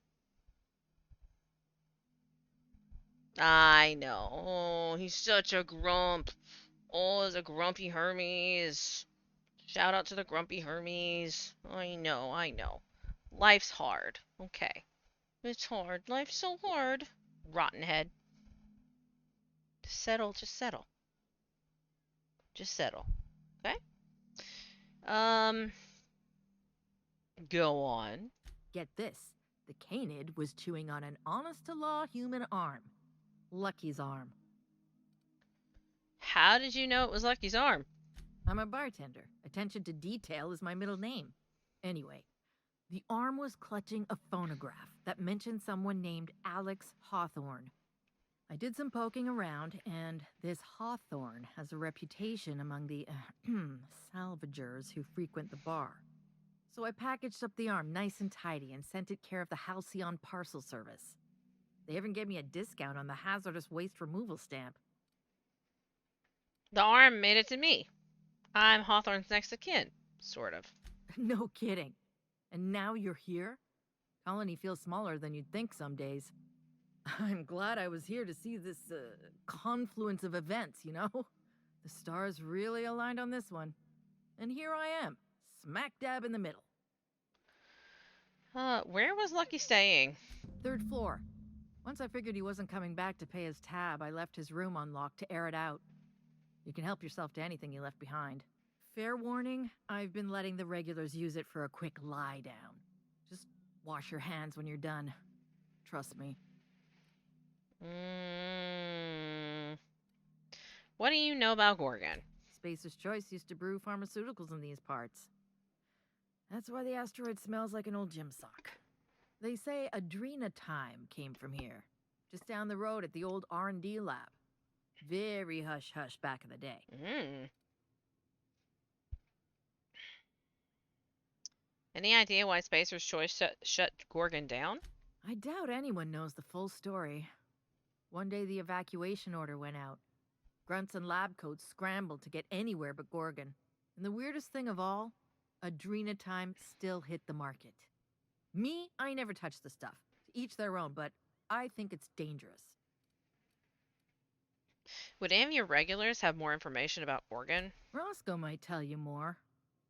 I know. Oh, he's such a grump. Oh, he's a grumpy Hermes. Shout out to the grumpy Hermes. I know, I know. Life's hard. Okay. It's hard. Life's so hard. Rotten head. Just settle, just settle. Just settle. Okay? Go on. Get this. The canid was chewing on an honest-to-law human arm. Lucky's arm. How did you know it was Lucky's arm? I'm a bartender. Attention to detail is my middle name. Anyway, the arm was clutching a phonograph that mentioned someone named Alex Hawthorne. I did some poking around, and this Hawthorne has a reputation among the salvagers who frequent the bar. So I packaged up the arm nice and tidy and sent it care of the Halcyon Parcel Service. They even gave me a discount on the hazardous waste removal stamp. The arm made it to me. I'm Hawthorne's next of kin, sort of. No kidding. And now you're here? Colony feels smaller than you'd think some days. I'm glad I was here to see this confluence of events, you know? The stars really aligned on this one. And here I am, smack dab in the middle. Where was Lucky staying? 3rd floor. Once I figured he wasn't coming back to pay his tab, I left his room unlocked to air it out. You can help yourself to anything you left behind. Fair warning, I've been letting the regulars use it for a quick lie down. Just wash your hands when you're done. Trust me. What do you know about Gorgon? Spacer's Choice used to brew pharmaceuticals in these parts. That's why the asteroid smells like an old gym sock. They say Adrenatime came from here, just down the road at the old R&D lab. Very hush-hush back in the day. Any idea why Spacer's Choice shut Gorgon down? I doubt anyone knows the full story. One day the evacuation order went out. Grunts and lab coats scrambled to get anywhere but Gorgon. And the weirdest thing of all, Adrenatime still hit the market. Me, I never touch the stuff. To each their own, but I think it's dangerous. Would any of your regulars have more information about Oregon? Roscoe might tell you more.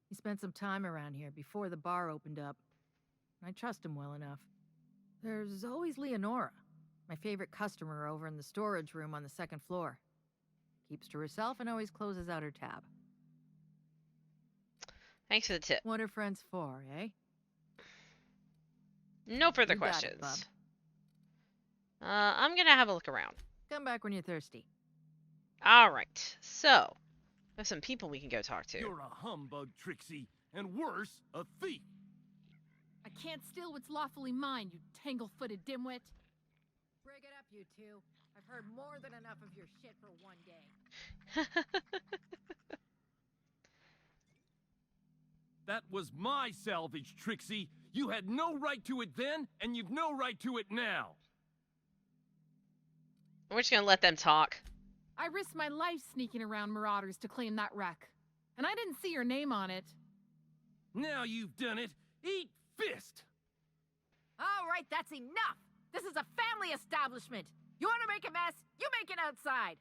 He spent some time around here before the bar opened up. I trust him well enough. There's always Leonora, my favorite customer over in the storage room on the second floor. Keeps to herself and always closes out her tab. Thanks for the tip. What are friends for, eh? No further You got it, questions. bub. I'm gonna have a look around. Come back when you're thirsty. Alright, so, there's some people we can go talk to. You're a humbug, Trixie, and worse, a thief. I can't steal what's lawfully mine, you tangle-footed dimwit. Break it up, you two. I've heard more than enough of your shit for one day. That was my salvage, Trixie. You had no right to it then, and you've no right to it now. We're just gonna let them talk. I risked my life sneaking around Marauders to claim that wreck. And I didn't see your name on it. Now you've done it. Eat fist! All right, that's enough! This is a family establishment! You want to make a mess? You make it outside!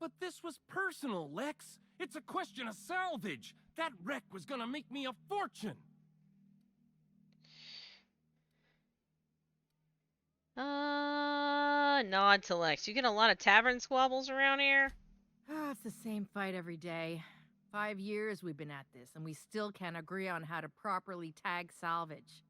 But this was personal, Lex. It's a question of salvage. That wreck was gonna make me a fortune. Nod to Lex. You get a lot of tavern squabbles around here? It's the same fight every day. 5 years we've been at this, and we still can't agree on how to properly tag salvage.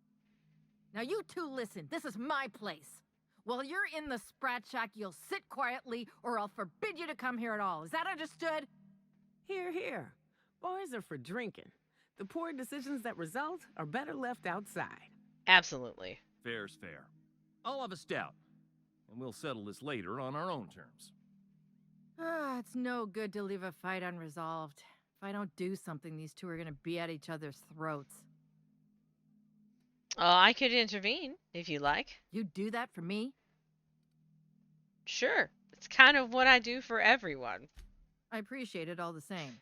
Now you two listen, this is my place. While you're in the Sprat Shack, you'll sit quietly, or I'll forbid you to come here at all. Is that understood? Here, here. Boys are for drinking. The poor decisions that result are better left outside. Absolutely. Fair's fair. I'll have a stout, and we'll settle this later on our own terms. It's no good to leave a fight unresolved. If I don't do something, these two are gonna be at each other's throats. I could intervene, if you like. You'd do that for me? Sure. It's kind of what I do for everyone. I appreciate it all the same.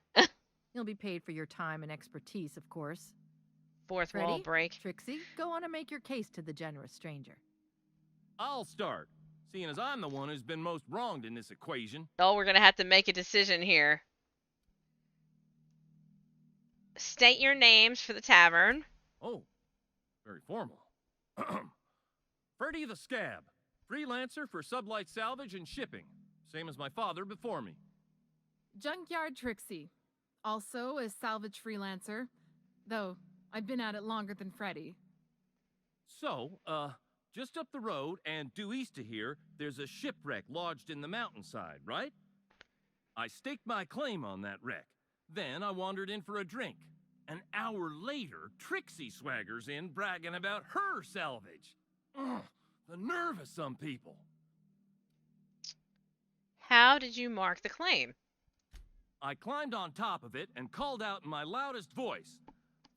You'll be paid for your time and expertise, of course. Fourth wall Ready? break. Trixie, go on and make your case to the generous stranger. I'll start, seeing as I'm the one who's been most wronged in this equation. Oh, we're gonna have to make a decision here. State your names for the tavern. Oh, very formal. Freddy the Scab, freelancer for sublight salvage and shipping, same as my father before me. Junkyard Trixie. Also a salvage freelancer. Though, I've been at it longer than Freddy. So, just up the road and due east of here, there's a shipwreck lodged in the mountainside, right? I staked my claim on that wreck. Then I wandered in for a drink. An hour later, Trixie swaggers in bragging about her salvage. Ugh, the nerve of some people. How did you mark the claim? I climbed on top of it and called out in my loudest voice,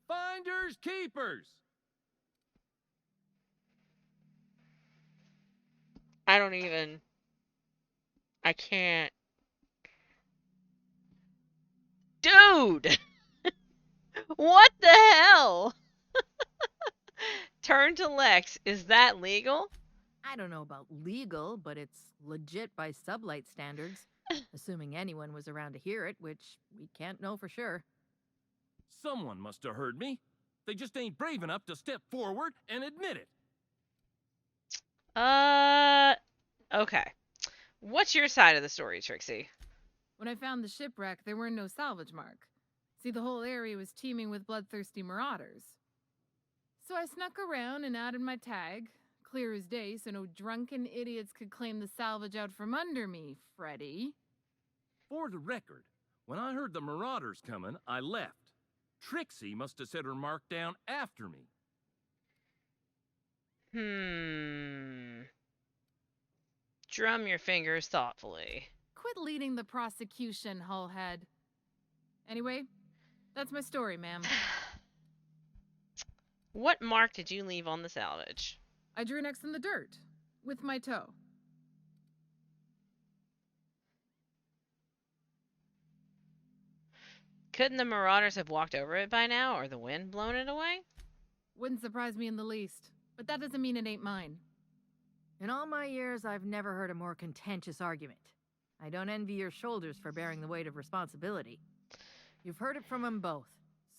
"Finders keepers!" I can't. Dude! What the hell? Turn to Lex. Is that legal? I don't know about legal, but it's legit by sublight standards. Assuming anyone was around to hear it, which we can't know for sure. Someone must have heard me. They just ain't brave enough to step forward and admit it. Okay. What's your side of the story, Trixie? When I found the shipwreck, there were no salvage mark. See, the whole area was teeming with bloodthirsty marauders. So I snuck around and added my tag, clear as day, so no drunken idiots could claim the salvage out from under me, Freddy. For the record, when I heard the marauders coming, I left. Trixie must have set her mark down after me. Drum your fingers thoughtfully. Quit leading the prosecution, Hullhead. Anyway, that's my story, ma'am. What mark did you leave on the salvage? I drew an X in the dirt, with my toe. Couldn't the Marauders have walked over it by now, or the wind blown it away? Wouldn't surprise me in the least. But that doesn't mean it ain't mine. In all my years, I've never heard a more contentious argument. I don't envy your shoulders for bearing the weight of responsibility. You've heard it from them both.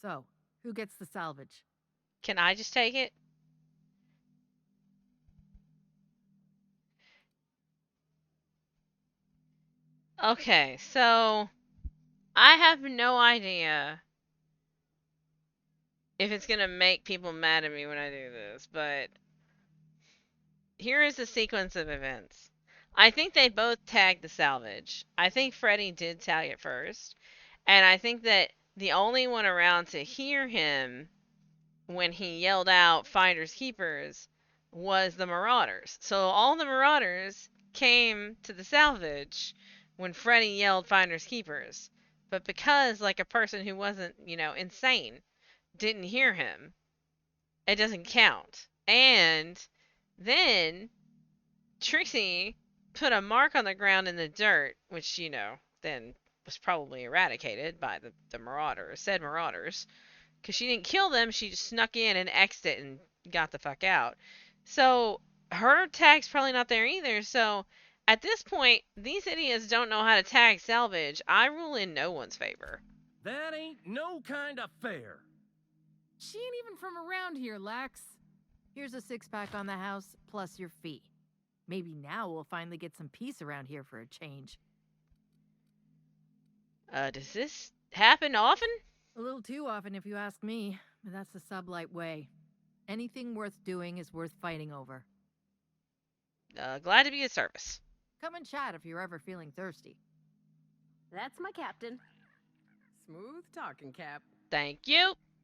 So, who gets the salvage? Can I just take it? Okay, so I have no idea if it's gonna make people mad at me when I do this, but here is the sequence of events. I think they both tagged the salvage. I think Freddy did tag it first, and I think that the only one around to hear him when he yelled out "Finders Keepers" was the Marauders. So all the Marauders came to the salvage when Freddy yelled "Finders Keepers." But because, like, a person who wasn't, insane didn't hear him, it doesn't count. And then Trixie put a mark on the ground in the dirt, which, then was probably eradicated by the Marauders, said Marauders. Because she didn't kill them, she just snuck in and X'd it and got the fuck out. So her tag's probably not there either. So at this point, these idiots don't know how to tag salvage. I rule in no one's favor. That ain't no kind of fair. She ain't even from around here, Lax. Here's a 6-pack on the house, plus your fee. Maybe now we'll finally get some peace around here for a change. Does this happen often? A little too often if you ask me, but that's the sublight way. Anything worth doing is worth fighting over. Glad to be of service. Come and chat if you're ever feeling thirsty. That's my captain. Smooth talking, Cap. Thank you.